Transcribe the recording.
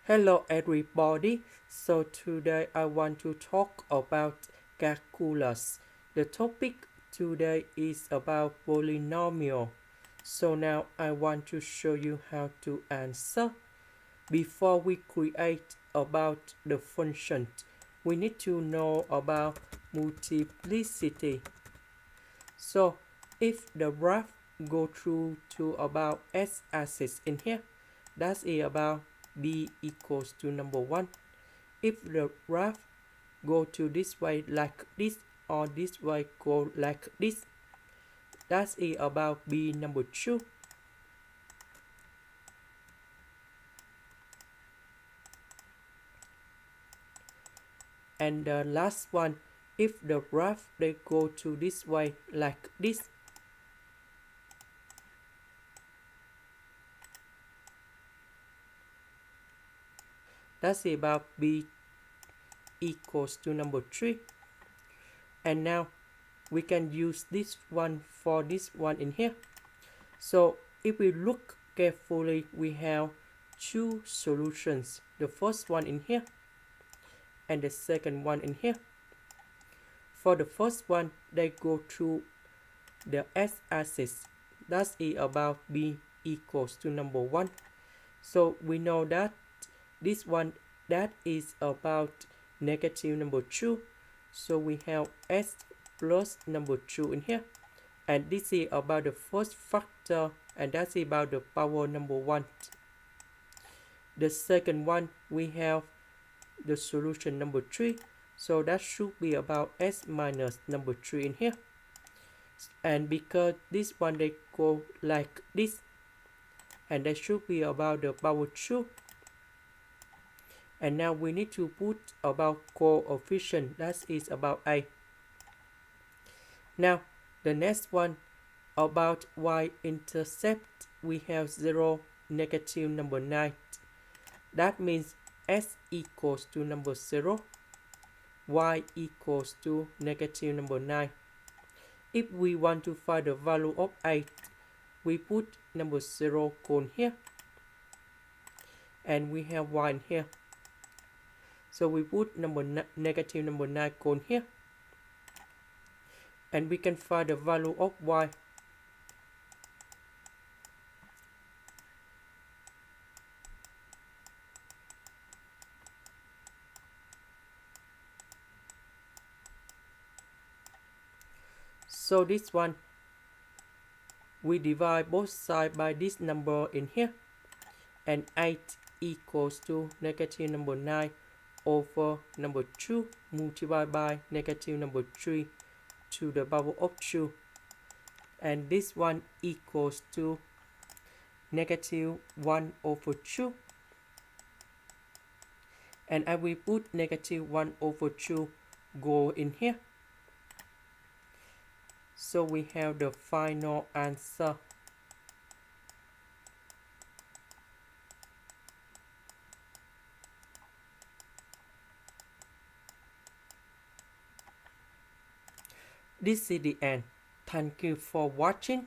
Hello everybody, so today I want to talk about calculus. The topic today is about polynomial. So now I want to show you how to answer. Before we create about the function, we need to know about multiplicity. So if the graph go through to about x-axis in here, that's about b equals to number 1. If the graph go to this way like this or this way go like this, that's about b number 2. And the last one, if the graph they go to this way like this, that's about b equals to number 3. And now we can use this one for this one in here. So if we look carefully, we have two solutions. The first one in here and the second one in here. For the first one, they go through the x-axis. That's about b equals to number 1. So we know that this one, that is about negative number 2. So we have s plus number 2 in here. And this is about the first factor, and that's about the power number 1. The second one, we have the solution number 3. So that should be about s minus number 3 in here. And because this one they go like this, and that should be about the power 2. And now we need to put about coefficient, that is about a. Now the next one about y-intercept, we have 0, negative number 9. That means s equals to number 0, y equals to negative number 9. If we want to find the value of 8, we put number 0 cone here, and we have y in here. So we put negative number 9 cone here, and we can find the value of y. So this one, we divide both sides by this number in here, and 8 equals to negative number 9 over number 2 multiplied by negative number 3 to the power of 2. And this one equals to negative 1 over 2. And I will put negative 1 over 2 go in here. So we have the final answer. This is the end. Thank you for watching.